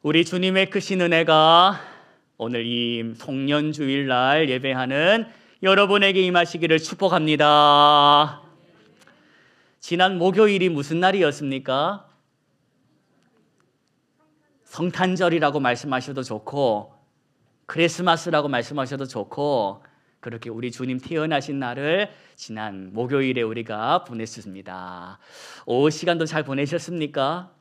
우리 주님의 크신 은혜가 오늘 이 송년주일날 예배하는 여러분에게 임하시기를 축복합니다. 지난 목요일이 무슨 날이었습니까? 성탄절이라고 말씀하셔도 좋고 크리스마스라고 말씀하셔도 좋고, 그렇게 우리 주님 태어나신 날을 지난 목요일에 우리가 보냈습니다. 오후 시간도 잘 보내셨습니까?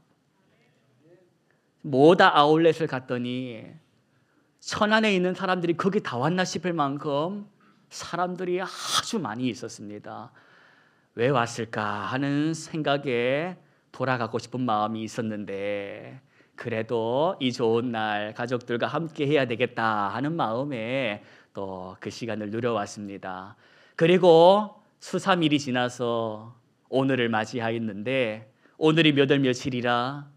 모다 아울렛을 갔더니 천안에 있는 사람들이 거기 다 왔나 싶을 만큼 사람들이 아주 많이 있었습니다. 왜 왔을까 하는 생각에 돌아가고 싶은 마음이 있었는데, 그래도 이 좋은 날 가족들과 함께 해야 되겠다 하는 마음에 또 그 시간을 누려왔습니다. 그리고 수삼일이 지나서 오늘을 맞이하였는데, 오늘이 몇 월 며칠이라?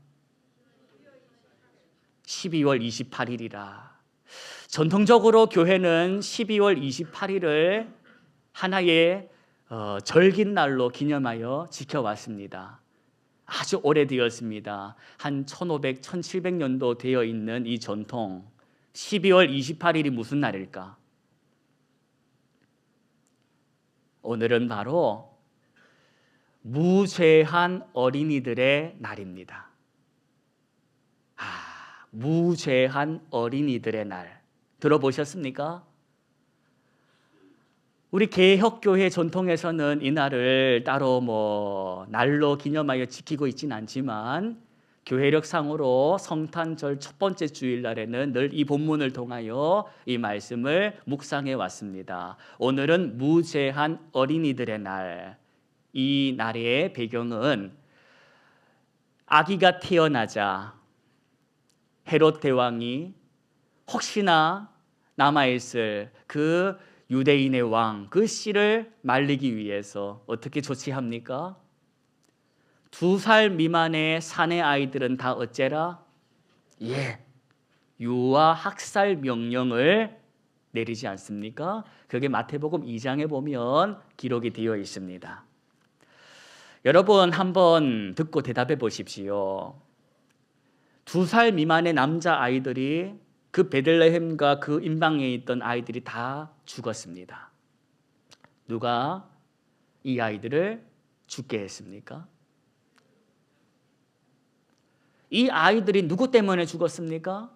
12월 28일이라. 전통적으로 교회는 12월 28일을 하나의 절긴 날로 기념하여 지켜왔습니다. 아주 오래되었습니다. 한 1500, 1700년도 되어 있는 이 전통. 12월 28일이 무슨 날일까? 오늘은 바로 무죄한 어린이들의 날입니다. 무죄한 어린이들의 날 들어보셨습니까? 우리 개혁교회 전통에서는 이 날을 따로 날로 기념하여 지키고 있지는 않지만, 교회력상으로 성탄절 첫 번째 주일날에는 늘 이 본문을 통하여 이 말씀을 묵상해 왔습니다. 오늘은 무죄한 어린이들의 날. 이 날의 배경은 아기가 태어나자 헤롯 대왕이 혹시나 남아있을 그 유대인의 왕, 그 씨를 말리기 위해서 어떻게 조치합니까? 2살 미만의 사내 아이들은 다 어째라? 유아 학살 명령을 내리지 않습니까? 그게 마태복음 2장에 보면 기록이 되어 있습니다. 여러분 한번 듣고 대답해 보십시오. 2살 미만의 남자 아이들이, 그 베들레헴과 그 임방에 있던 아이들이 다 죽었습니다. 누가 이 아이들을 죽게 했습니까? 이 아이들이 누구 때문에 죽었습니까?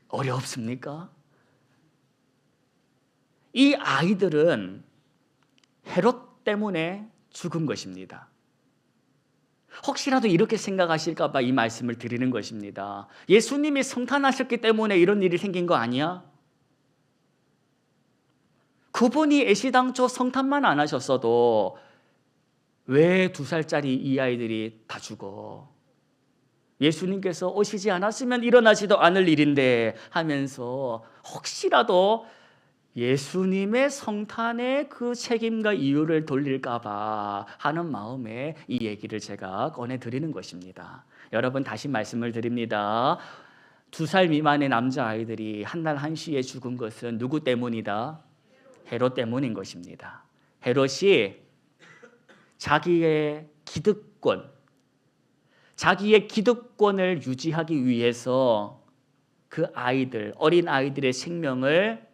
어렵습니까? 이 아이들은 헤롯 때문에 죽은 것입니다. 혹시라도 이렇게 생각하실까 봐 이 말씀을 드리는 것입니다. 예수님이 성탄하셨기 때문에 이런 일이 생긴 거 아니야? 그분이 애시당초 성탄만 안 하셨어도 왜 2살짜리 이 아이들이 다 죽어? 예수님께서 오시지 않았으면 일어나지도 않을 일인데 하면서 혹시라도 예수님의 성탄의 그 책임과 이유를 돌릴까 봐 하는 마음에 이 얘기를 제가 꺼내드리는 것입니다. 여러분 다시 말씀을 드립니다. 2살 미만의 남자아이들이 한날 한시에 죽은 것은 누구 때문이다? 헤롯 때문인 것입니다. 헤롯이 자기의 기득권을 유지하기 위해서 그 아이들, 어린 아이들의 생명을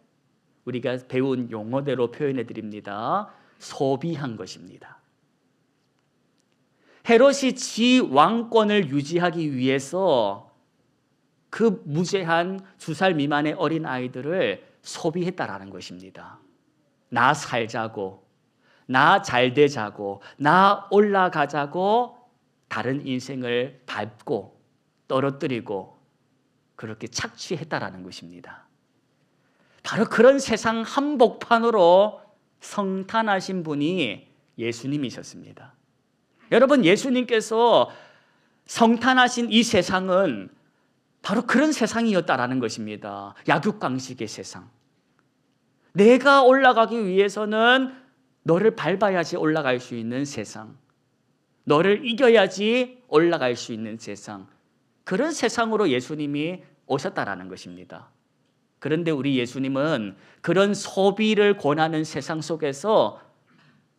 우리가 배운 용어대로 표현해 드립니다. 소비한 것입니다. 헤롯이 지 왕권을 유지하기 위해서 그 무죄한 2살 미만의 어린 아이들을 소비했다라는 것입니다. 나 살자고, 나 잘되자고, 나 올라가자고 다른 인생을 밟고 떨어뜨리고 그렇게 착취했다라는 것입니다. 바로 그런 세상 한복판으로 성탄하신 분이 예수님이셨습니다. 여러분, 예수님께서 성탄하신 이 세상은 바로 그런 세상이었다라는 것입니다. 약육강식의 세상. 내가 올라가기 위해서는 너를 밟아야지 올라갈 수 있는 세상. 너를 이겨야지 올라갈 수 있는 세상. 그런 세상으로 예수님이 오셨다라는 것입니다. 그런데 우리 예수님은 그런 소비를 권하는 세상 속에서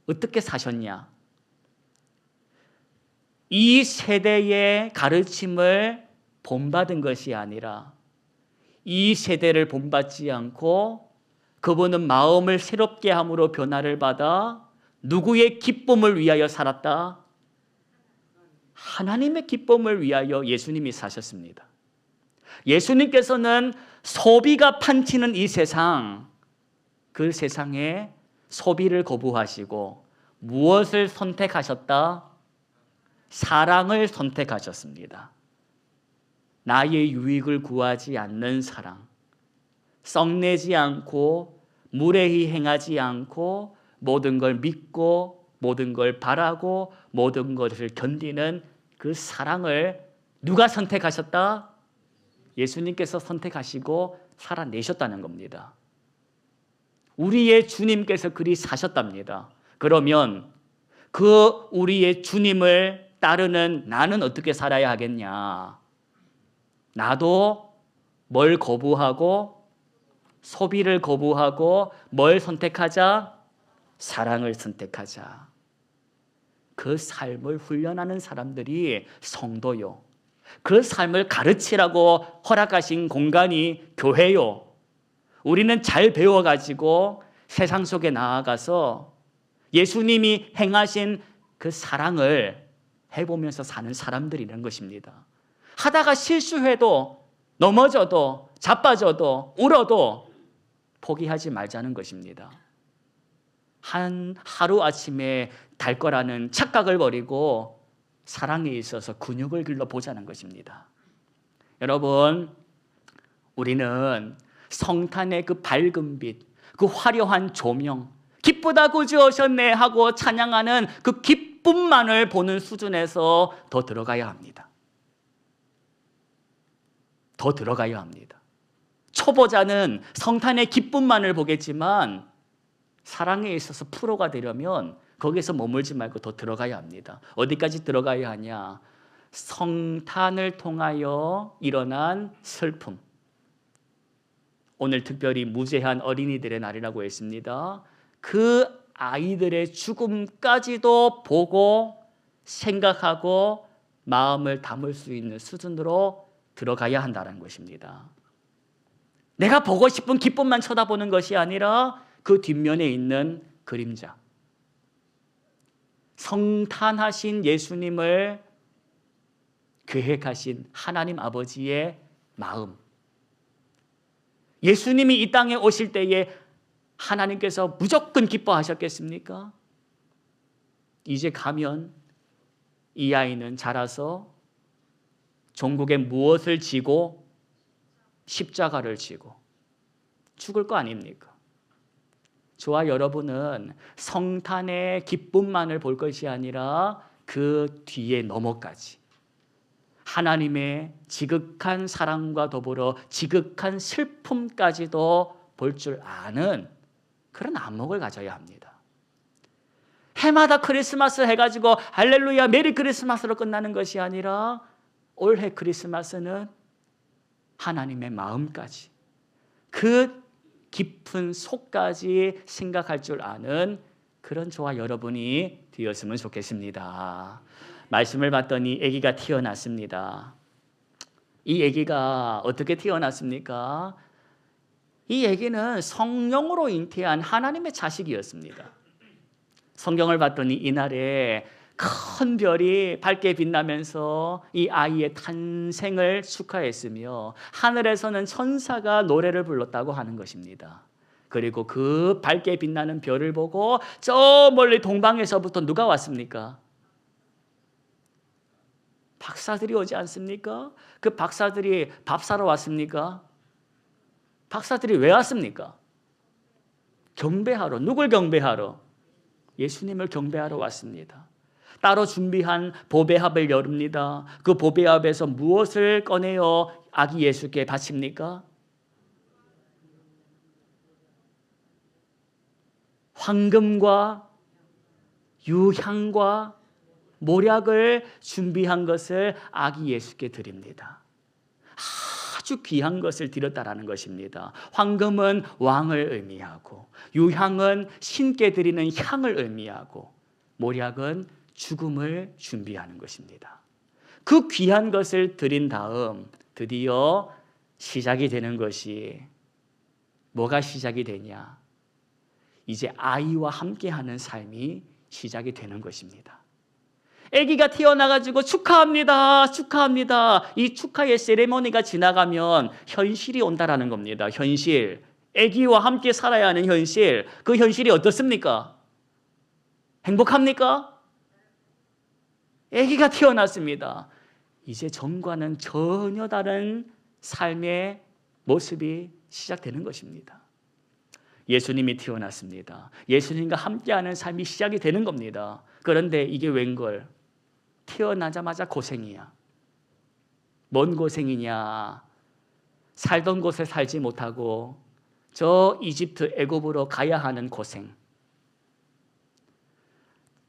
어떻게 사셨냐? 이 세대의 가르침을 본받은 것이 아니라 이 세대를 본받지 않고 그분은 마음을 새롭게 함으로 변화를 받아 누구의 기쁨을 위하여 살았다? 하나님의 기쁨을 위하여 예수님이 사셨습니다. 예수님께서는 소비가 판치는 이 세상, 그 세상에 소비를 거부하시고 무엇을 선택하셨다? 사랑을 선택하셨습니다. 나의 유익을 구하지 않는 사랑, 썩내지 않고 무례히 행하지 않고 모든 걸 믿고 모든 걸 바라고 모든 것을 견디는 그 사랑을 누가 선택하셨다? 예수님께서 선택하시고 살아내셨다는 겁니다. 우리의 주님께서 그리 사셨답니다. 그러면 그 우리의 주님을 따르는 나는 어떻게 살아야 하겠냐? 나도 뭘 거부하고 소비를 거부하고 뭘 선택하자? 사랑을 선택하자. 그 삶을 훈련하는 사람들이 성도요. 그 삶을 가르치라고 허락하신 공간이 교회요. 우리는 잘 배워가지고 세상 속에 나아가서 예수님이 행하신 그 사랑을 해보면서 사는 사람들이라는 것입니다. 하다가 실수해도 넘어져도 자빠져도 울어도 포기하지 말자는 것입니다. 하루아침에 달 거라는 착각을 버리고 사랑에 있어서 근육을 길러보자는 것입니다. 여러분, 우리는 성탄의 그 밝은 빛, 그 화려한 조명, 기쁘다 구주 오셨네 하고 찬양하는 그 기쁨만을 보는 수준에서 더 들어가야 합니다. 더 들어가야 합니다. 초보자는 성탄의 기쁨만을 보겠지만 사랑에 있어서 프로가 되려면 거기서 머물지 말고 더 들어가야 합니다. 어디까지 들어가야 하냐? 성탄을 통하여 일어난 슬픔. 오늘 특별히 무죄한 어린이들의 날이라고 했습니다. 그 아이들의 죽음까지도 보고 생각하고 마음을 담을 수 있는 수준으로 들어가야 한다는 것입니다. 내가 보고 싶은 기쁨만 쳐다보는 것이 아니라 그 뒷면에 있는 그림자. 성탄하신 예수님을 계획하신 하나님 아버지의 마음. 예수님이 이 땅에 오실 때에 하나님께서 무조건 기뻐하셨겠습니까? 이제 가면 이 아이는 자라서 종국에 무엇을 지고 십자가를 지고 죽을 거 아닙니까? 저와 여러분은 성탄의 기쁨만을 볼 것이 아니라 그 뒤에 너머까지 하나님의 지극한 사랑과 더불어 지극한 슬픔까지도 볼 줄 아는 그런 안목을 가져야 합니다. 해마다 크리스마스 해가지고 할렐루야 메리 크리스마스로 끝나는 것이 아니라 올해 크리스마스는 하나님의 마음까지 그 깊은 속까지 생각할 줄 아는 그런 저와 여러분이 되었으면 좋겠습니다. 말씀을 봤더니 아기가 태어났습니다. 이 아기가 어떻게 태어났습니까? 이 아기는 성령으로 잉태한 하나님의 자식이었습니다. 성경을 봤더니 이날에 큰 별이 밝게 빛나면서 이 아이의 탄생을 축하했으며 하늘에서는 천사가 노래를 불렀다고 하는 것입니다. 그리고 그 밝게 빛나는 별을 보고 저 멀리 동방에서부터 누가 왔습니까? 박사들이 오지 않습니까? 그 박사들이 밥 사러 왔습니까? 박사들이 왜 왔습니까? 경배하러. 누굴 경배하러? 예수님을 경배하러 왔습니다. 따로 준비한 보배합을 열습니다. 그 보배합에서 무엇을 꺼내어 아기 예수께 바칩니까? 황금과 유향과 모략을 준비한 것을 아기 예수께 드립니다. 아주 귀한 것을 드렸다라는 것입니다. 황금은 왕을 의미하고 유향은 신께 드리는 향을 의미하고 모략은 죽음을 준비하는 것입니다. 그 귀한 것을 드린 다음 드디어 시작이 되는 것이 뭐가 시작이 되냐? 이제 아이와 함께하는 삶이 시작이 되는 것입니다. 아기가 태어나가지고 축하합니다. 축하합니다. 이 축하의 세레모니가 지나가면 현실이 온다라는 겁니다. 현실. 아기와 함께 살아야 하는 현실. 그 현실이 어떻습니까? 행복합니까? 아기가 태어났습니다. 이제 전과는 전혀 다른 삶의 모습이 시작되는 것입니다. 예수님이 태어났습니다. 예수님과 함께하는 삶이 시작이 되는 겁니다. 그런데 이게 웬걸? 태어나자마자 고생이야. 뭔 고생이냐? 살던 곳에 살지 못하고 저 이집트 애굽으로 가야 하는 고생.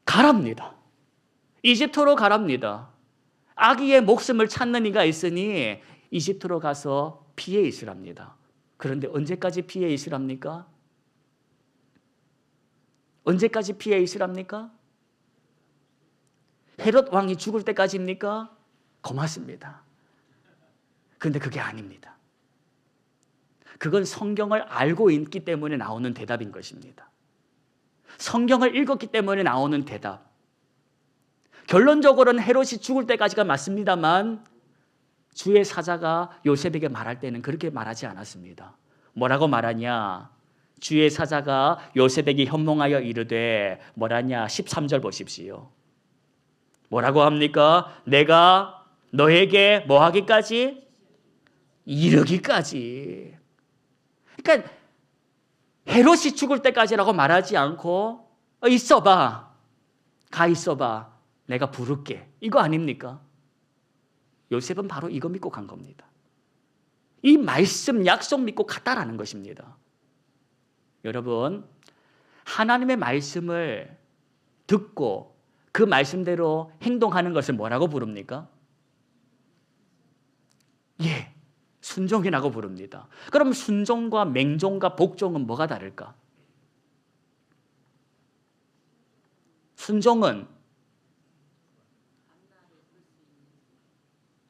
가랍니다. 이집트로 가랍니다. 아기의 목숨을 찾는 이가 있으니 이집트로 가서 피해 있으랍니다. 그런데 언제까지 피해 있으랍니까? 언제까지 피해 있으랍니까? 헤롯 왕이 죽을 때까지입니까? 고맙습니다. 그런데 그게 아닙니다. 그건 성경을 알고 있기 때문에 나오는 대답인 것입니다. 성경을 읽었기 때문에 나오는 대답. 결론적으로는 헤롯이 죽을 때까지가 맞습니다만 주의 사자가 요셉에게 말할 때는 그렇게 말하지 않았습니다. 뭐라고 말하냐? 주의 사자가 요셉에게 현몽하여 이르되 뭐라냐? 13절 보십시오. 뭐라고 합니까? 내가 너에게 뭐 하기까지? 이르기까지. 그러니까 헤롯이 죽을 때까지라고 말하지 않고 있어봐. 가 있어봐. 내가 부를게. 이거 아닙니까? 요셉은 바로 이거 믿고 간 겁니다. 이 말씀 약속 믿고 갔다라는 것입니다. 여러분, 하나님의 말씀을 듣고 그 말씀대로 행동하는 것을 뭐라고 부릅니까? 예, 순종이라고 부릅니다. 그럼 순종과 맹종과 복종은 뭐가 다를까? 순종은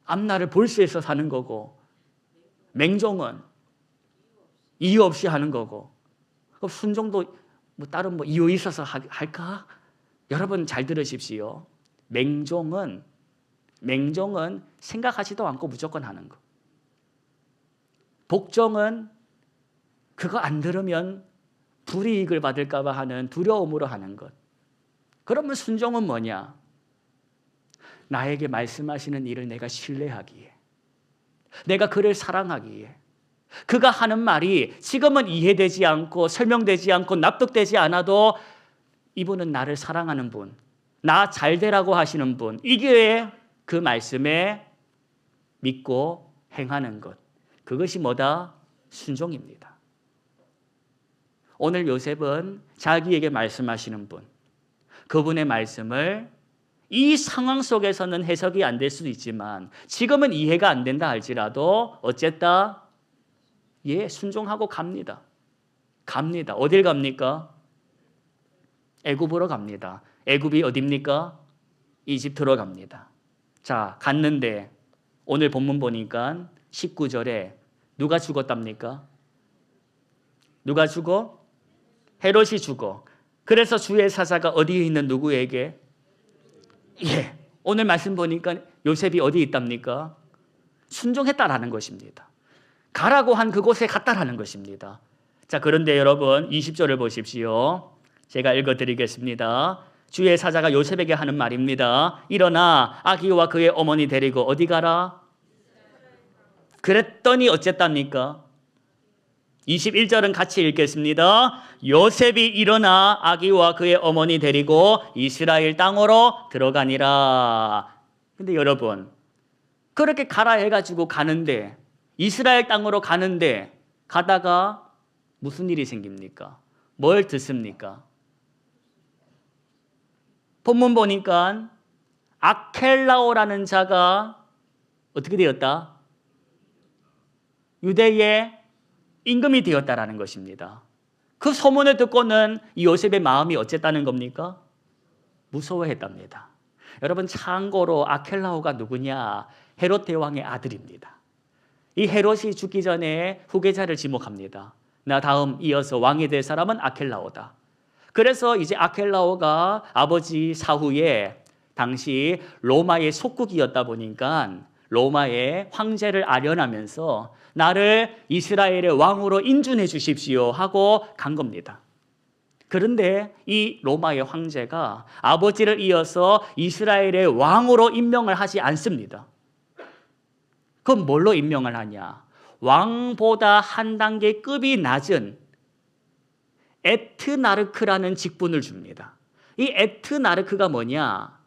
앞날을 볼 수 있어 사는 거고, 맹종은 이유 없이 하는 거고. 그럼 순종도 뭐 다른 뭐 이유 있어서 할까? 여러분 잘 들으십시오. 맹종은 생각하지도 않고 무조건 하는 거. 복종은 그거 안 들으면 불이익을 받을까 봐 하는 두려움으로 하는 것. 그러면 순종은 뭐냐? 나에게 말씀하시는 일을 내가 신뢰하기에, 내가 그를 사랑하기에, 그가 하는 말이 지금은 이해되지 않고 설명되지 않고 납득되지 않아도 이분은 나를 사랑하는 분, 나 잘되라고 하시는 분, 이게 그 말씀에 믿고 행하는 것. 그것이 뭐다? 순종입니다. 오늘 요셉은 자기에게 말씀하시는 분, 그분의 말씀을 이 상황 속에서는 해석이 안 될 수도 있지만 지금은 이해가 안 된다 할지라도 어쨌다? 예, 순종하고 갑니다. 갑니다. 어딜 갑니까? 애굽으로 갑니다. 애굽이 어딥니까? 이집트로 갑니다. 자, 갔는데 오늘 본문 보니까 19절에 누가 죽었답니까? 누가 죽어? 헤롯이 죽어. 그래서 주의 사자가 어디에 있는 누구에게? 예, 오늘 말씀 보니까 요셉이 어디 있답니까? 순종했다라는 것입니다. 가라고 한 그곳에 갔다라는 것입니다. 자, 그런데 여러분 20절을 보십시오. 제가 읽어드리겠습니다. 주의 사자가 요셉에게 하는 말입니다. 일어나 아기와 그의 어머니 데리고 어디 가라? 그랬더니 어쨌답니까? 21절은 같이 읽겠습니다. 요셉이 일어나 아기와 그의 어머니 데리고 이스라엘 땅으로 들어가니라. 근데 여러분, 그렇게 가라 해가지고 가는데, 이스라엘 땅으로 가는데 가다가 무슨 일이 생깁니까? 뭘 듣습니까? 본문 보니까 아켈라오라는 자가 어떻게 되었다? 유대의 임금이 되었다라는 것입니다. 그 소문을 듣고는 이 요셉의 마음이 어쨌다는 겁니까? 무서워했답니다. 여러분, 참고로 아켈라오가 누구냐? 헤롯 대왕의 아들입니다. 이 헤롯이 죽기 전에 후계자를 지목합니다. 나 다음 이어서 왕이 될 사람은 아켈라오다. 그래서 이제 아켈라오가 아버지 사후에 당시 로마의 속국이었다 보니까 로마의 황제를 아련하면서 나를 이스라엘의 왕으로 인준해 주십시오 하고 간 겁니다. 그런데 이 로마의 황제가 아버지를 이어서 이스라엘의 왕으로 임명을 하지 않습니다. 그럼 뭘로 임명을 하냐? 왕보다 한 단계 급이 낮은 에트나르크라는 직분을 줍니다. 이 에트나르크가 뭐냐?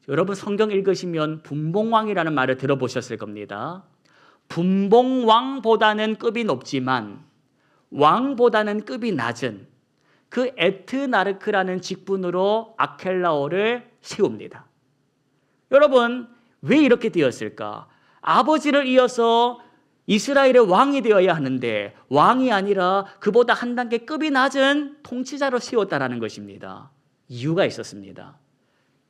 여러분 성경 읽으시면 분봉왕이라는 말을 들어보셨을 겁니다. 분봉왕보다는 급이 높지만 왕보다는 급이 낮은 그 에트나르크라는 직분으로 아켈라오를 세웁니다. 여러분, 왜 이렇게 되었을까? 아버지를 이어서 이스라엘의 왕이 되어야 하는데 왕이 아니라 그보다 한 단계 급이 낮은 통치자로 세웠다라는 것입니다. 이유가 있었습니다.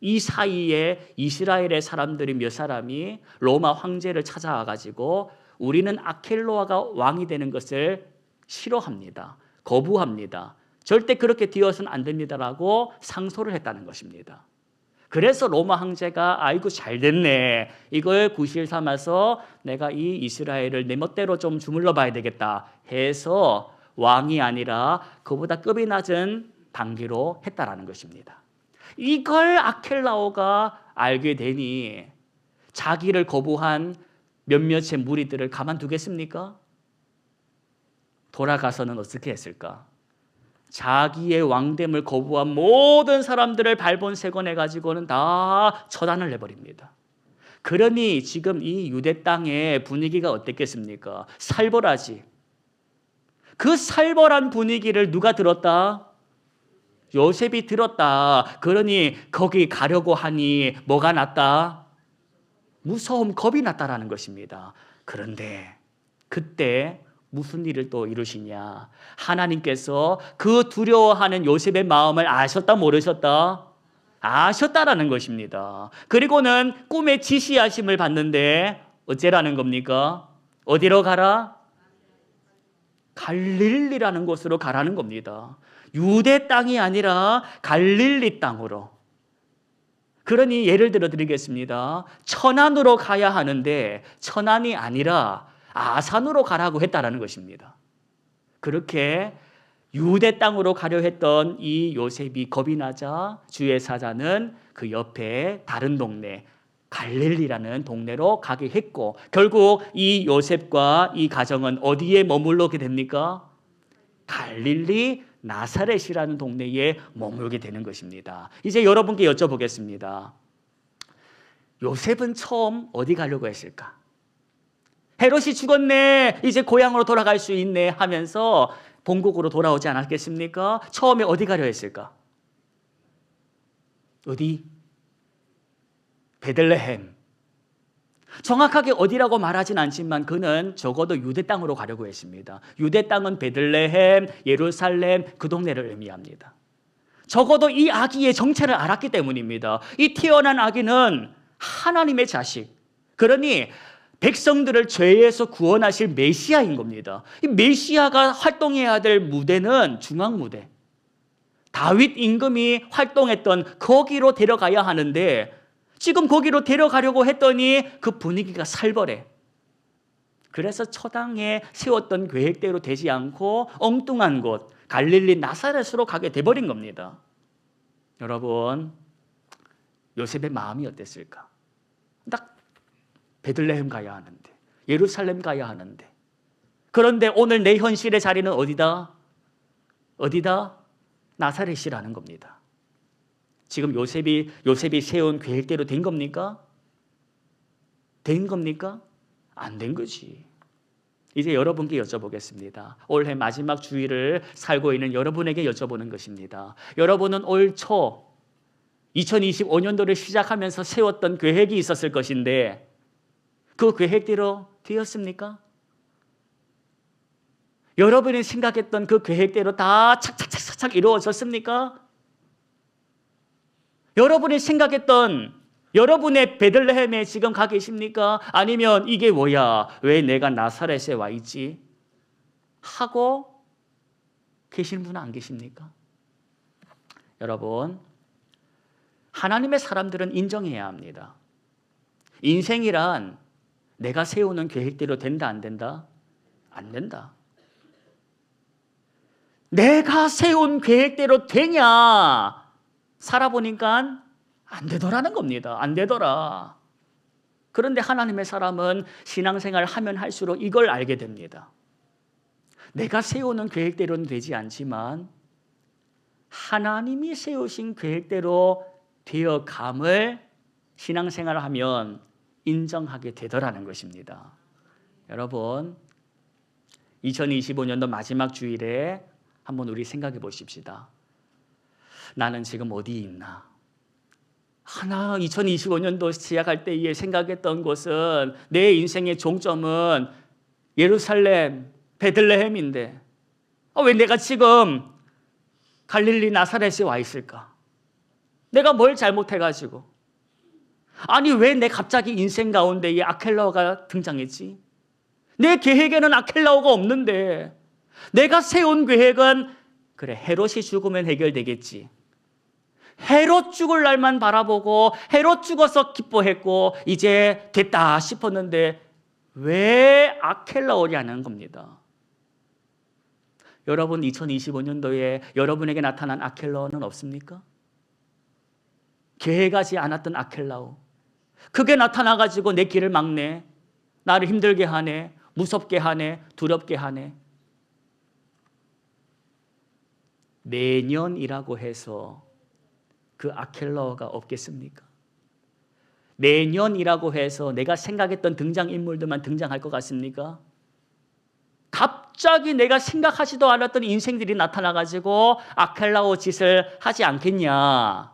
이 사이에 이스라엘의 사람들이 몇 사람이 로마 황제를 찾아와 가지고 우리는 아켈로아가 왕이 되는 것을 싫어합니다. 거부합니다. 절대 그렇게 되어서는 안 됩니다라고 상소를 했다는 것입니다. 그래서 로마 황제가 아이고 잘 됐네. 이걸 구실 삼아서 내가 이 이스라엘을 내 멋대로 좀 주물러 봐야 되겠다 해서 왕이 아니라 그보다 급이 낮은 단계로 했다라는 것입니다. 이걸 아켈라오가 알게 되니 자기를 거부한 몇몇의 무리들을 가만두겠습니까? 돌아가서는 어떻게 했을까? 자기의 왕됨을 거부한 모든 사람들을 발본색원해 가지고는 다 처단을 해버립니다. 그러니 지금 이 유대 땅의 분위기가 어땠겠습니까? 살벌하지. 그 살벌한 분위기를 누가 들었다? 요셉이 들었다. 그러니 거기 가려고 하니 뭐가 났다? 무서움, 겁이 났다라는 것입니다. 그런데 그때 무슨 일을 또 이루시냐? 하나님께서 그 두려워하는 요셉의 마음을 아셨다 모르셨다? 아셨다라는 것입니다. 그리고는 꿈에 지시하심을 받는데 어째라는 겁니까? 어디로 가라? 갈릴리라는 곳으로 가라는 겁니다. 유대 땅이 아니라 갈릴리 땅으로. 그러니 예를 들어 드리겠습니다. 천안으로 가야 하는데 천안이 아니라 아산으로 가라고 했다라는 것입니다. 그렇게 유대 땅으로 가려 했던 이 요셉이 겁이 나자 주의 사자는 그 옆에 다른 동네 갈릴리라는 동네로 가게 했고 결국 이 요셉과 이 가정은 어디에 머물게 됩니까? 갈릴리 나사렛이라는 동네에 머물게 되는 것입니다. 이제 여러분께 여쭤보겠습니다. 요셉은 처음 어디 가려고 했을까? 헤롯이 죽었네. 이제 고향으로 돌아갈 수 있네 하면서 본국으로 돌아오지 않았겠습니까? 처음에 어디 가려 했을까? 어디? 베들레헴. 정확하게 어디라고 말하진 않지만 그는 적어도 유대 땅으로 가려고 했습니다. 유대 땅은 베들레헴, 예루살렘 그 동네를 의미합니다. 적어도 이 아기의 정체를 알았기 때문입니다. 이 태어난 아기는 하나님의 자식. 그러니 백성들을 죄에서 구원하실 메시아인 겁니다. 이 메시아가 활동해야 될 무대는 중앙무대. 다윗 임금이 활동했던 거기로 데려가야 하는데 지금 거기로 데려가려고 했더니 그 분위기가 살벌해. 그래서 처당에 세웠던 계획대로 되지 않고 엉뚱한 곳 갈릴리 나사렛으로 가게 돼버린 겁니다. 여러분, 요셉의 마음이 어땠을까? 딱 베들레헴 가야 하는데, 예루살렘 가야 하는데, 그런데 오늘 내 현실의 자리는 어디다? 어디다? 나사렛이라는 겁니다. 지금 요셉이 세운 계획대로 된 겁니까? 된 겁니까? 안 된 거지. 이제 여러분께 여쭤보겠습니다. 올해 마지막 주일을 살고 있는 여러분에게 여쭤보는 것입니다. 여러분은 올 초 2025년도를 시작하면서 세웠던 계획이 있었을 것인데 그 계획대로 되었습니까? 여러분이 생각했던 그 계획대로 다 착착착착 이루어졌습니까? 여러분이 생각했던 여러분의 베들레헴에 지금 가 계십니까? 아니면 이게 뭐야? 왜 내가 나사렛에 와 있지? 하고 계신 분은 안 계십니까? 여러분, 하나님의 사람들은 인정해야 합니다. 인생이란 내가 세우는 계획대로 된다, 안 된다? 안 된다. 내가 세운 계획대로 되냐? 살아보니까 안 되더라는 겁니다. 안 되더라. 그런데 하나님의 사람은 신앙생활을 하면 할수록 이걸 알게 됩니다. 내가 세우는 계획대로는 되지 않지만 하나님이 세우신 계획대로 되어감을 신앙생활을 하면 인정하게 되더라는 것입니다. 여러분, 2025년도 마지막 주일에 한번 우리 생각해 보십시다. 나는 지금 어디 있나? 2025년도 시작할 때에 생각했던 곳은, 내 인생의 종점은 예루살렘, 베들레헴인데 왜 내가 지금 갈릴리 나사렛에 와 있을까? 내가 뭘 잘못해가지고? 아니, 왜 내 갑자기 인생 가운데 이 아켈라오가 등장했지? 내 계획에는 아켈라오가 없는데, 내가 세운 계획은 그래, 헤롯이 죽으면 해결되겠지. 헤롯 죽을 날만 바라보고 헤롯 죽어서 기뻐했고 이제 됐다 싶었는데 왜 아켈라오냐는 겁니다. 여러분, 2025년도에 여러분에게 나타난 아켈라오는 없습니까? 계획하지 않았던 아켈라오, 그게 나타나가지고 내 길을 막네, 나를 힘들게 하네, 무섭게 하네, 두렵게 하네. 내년이라고 해서 그 아켈라오가 없겠습니까? 내년이라고 해서 내가 생각했던 등장인물들만 등장할 것 같습니까? 갑자기 내가 생각하지도 않았던 인생들이 나타나가지고 아켈라오 짓을 하지 않겠냐?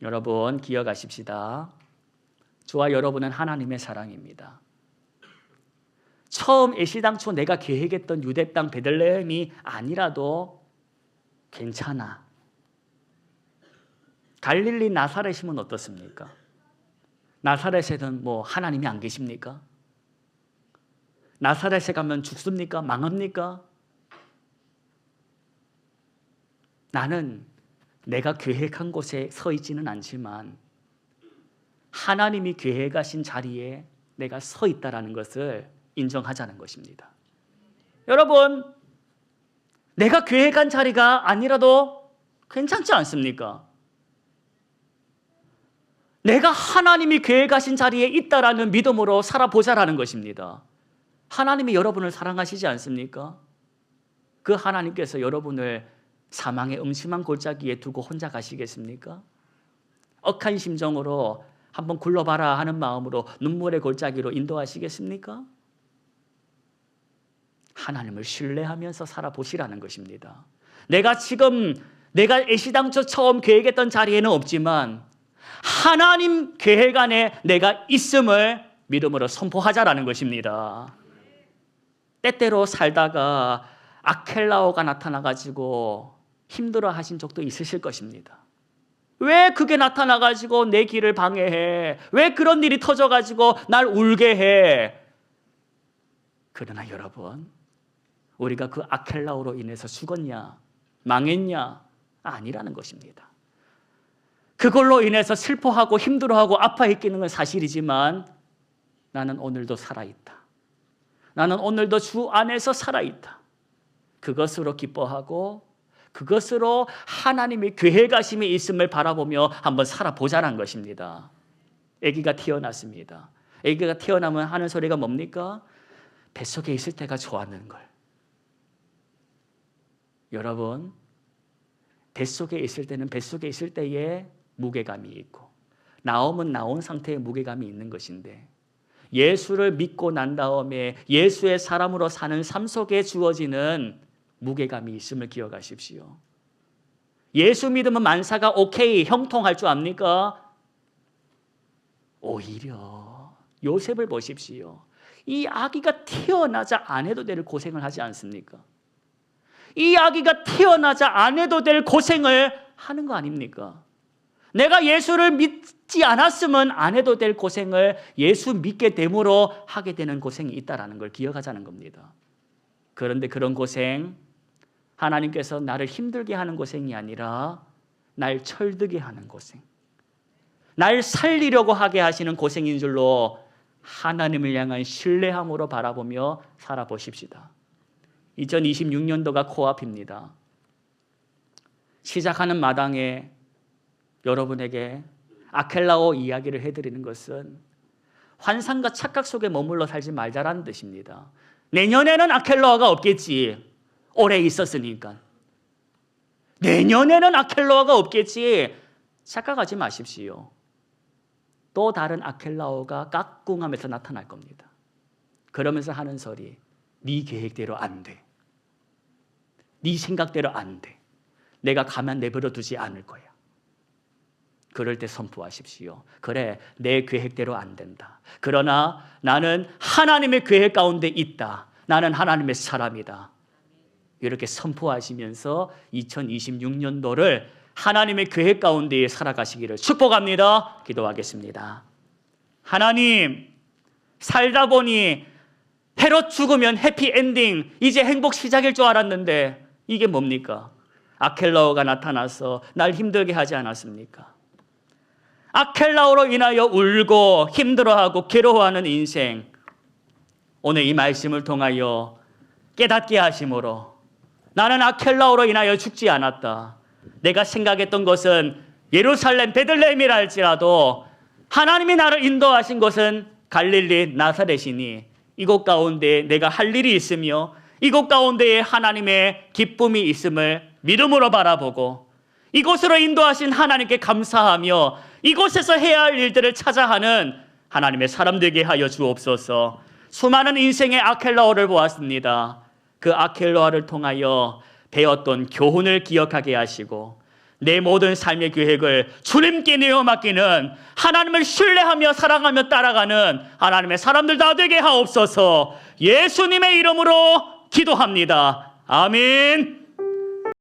여러분, 기억하십시다. 저와 여러분은 하나님의 사랑입니다. 처음 애시당초 내가 계획했던 유대 땅 베들레헴이 아니라도 괜찮아. 갈릴리 나사렛이면 어떻습니까? 나사렛에는 뭐 하나님이 안 계십니까? 나사렛에 가면 죽습니까? 망합니까? 나는 내가 계획한 곳에 서 있지는 않지만 하나님이 계획하신 자리에 내가 서 있다는 것을 인정하자는 것입니다. 여러분, 내가 계획한 자리가 아니라도 괜찮지 않습니까? 내가 하나님이 계획하신 자리에 있다라는 믿음으로 살아보자라는 것입니다. 하나님이 여러분을 사랑하시지 않습니까? 그 하나님께서 여러분을 사망의 음침한 골짜기에 두고 혼자 가시겠습니까? 억한 심정으로 한번 굴러봐라 하는 마음으로 눈물의 골짜기로 인도하시겠습니까? 하나님을 신뢰하면서 살아보시라는 것입니다. 내가 애시당초 처음 계획했던 자리에는 없지만 하나님 계획 안에 내가 있음을 믿음으로 선포하자라는 것입니다. 때때로 살다가 아켈라오가 나타나가지고 힘들어 하신 적도 있으실 것입니다. 왜 그게 나타나가지고 내 길을 방해해? 왜 그런 일이 터져가지고 날 울게 해? 그러나 여러분, 우리가 그 아켈라오로 인해서 죽었냐? 망했냐? 아니라는 것입니다. 그걸로 인해서 슬퍼하고 힘들어하고 아파했기는 건 사실이지만 나는 오늘도 살아있다. 나는 오늘도 주 안에서 살아있다. 그것으로 기뻐하고 그것으로 하나님의 계획하심이 있음을 바라보며 한번 살아보자는 것입니다. 아기가 태어났습니다. 아기가 태어나면 하는 소리가 뭡니까? 뱃속에 있을 때가 좋았는 걸. 여러분, 뱃속에 있을 때는 뱃속에 있을 때에 무게감이 있고 나오면 나온 상태의 무게감이 있는 것인데 예수를 믿고 난 다음에 예수의 사람으로 사는 삶 속에 주어지는 무게감이 있음을 기억하십시오. 예수 믿으면 만사가 오케이, 형통할 줄 압니까? 오히려 요셉을 보십시오. 이 아기가 태어나자 안 해도 될 고생을 하지 않습니까? 이 아기가 태어나자 안 해도 될 고생을 하는 거 아닙니까? 내가 예수를 믿지 않았으면 안 해도 될 고생을 예수 믿게 됨으로 하게 되는 고생이 있다는 걸 기억하자는 겁니다. 그런데 그런 고생, 하나님께서 나를 힘들게 하는 고생이 아니라 날 철들게 하는 고생, 날 살리려고 하게 하시는 고생인 줄로 하나님을 향한 신뢰함으로 바라보며 살아보십시다. 2026년도가 코앞입니다. 시작하는 마당에 여러분에게 아켈라오 이야기를 해드리는 것은 환상과 착각 속에 머물러 살지 말자라는 뜻입니다. 내년에는 아켈라오가 없겠지. 올해 있었으니까. 내년에는 아켈라오가 없겠지. 착각하지 마십시오. 또 다른 아켈라오가 깍꿍하면서 나타날 겁니다. 그러면서 하는 소리, 네 계획대로 안 돼. 네 생각대로 안 돼. 내가 가만 내버려 두지 않을 거야. 그럴 때 선포하십시오. 그래, 내 계획대로 안 된다. 그러나 나는 하나님의 계획 가운데 있다. 나는 하나님의 사람이다. 이렇게 선포하시면서 2026년도를 하나님의 계획 가운데 살아가시기를 축복합니다. 기도하겠습니다. 하나님, 살다 보니 헤롯 죽으면 해피엔딩, 이제 행복 시작일 줄 알았는데 이게 뭡니까? 아켈라오가 나타나서 날 힘들게 하지 않았습니까? 아켈라오로 인하여 울고 힘들어하고 괴로워하는 인생, 오늘 이 말씀을 통하여 깨닫게 하심으로 나는 아켈라오로 인하여 죽지 않았다. 내가 생각했던 것은 예루살렘 베들레헴이라 할지라도 하나님이 나를 인도하신 곳은 갈릴리 나사렛이니 이곳 가운데 내가 할 일이 있으며 이곳 가운데에 하나님의 기쁨이 있음을 믿음으로 바라보고 이곳으로 인도하신 하나님께 감사하며 이곳에서 해야 할 일들을 찾아 하는 하나님의 사람 되게 하여 주옵소서. 수많은 인생의 아켈라오를 보았습니다. 그 아켈라오를 통하여 배웠던 교훈을 기억하게 하시고 내 모든 삶의 계획을 주님께 내어 맡기는, 하나님을 신뢰하며 사랑하며 따라가는 하나님의 사람들 다 되게 하옵소서. 예수님의 이름으로 기도합니다. 아멘.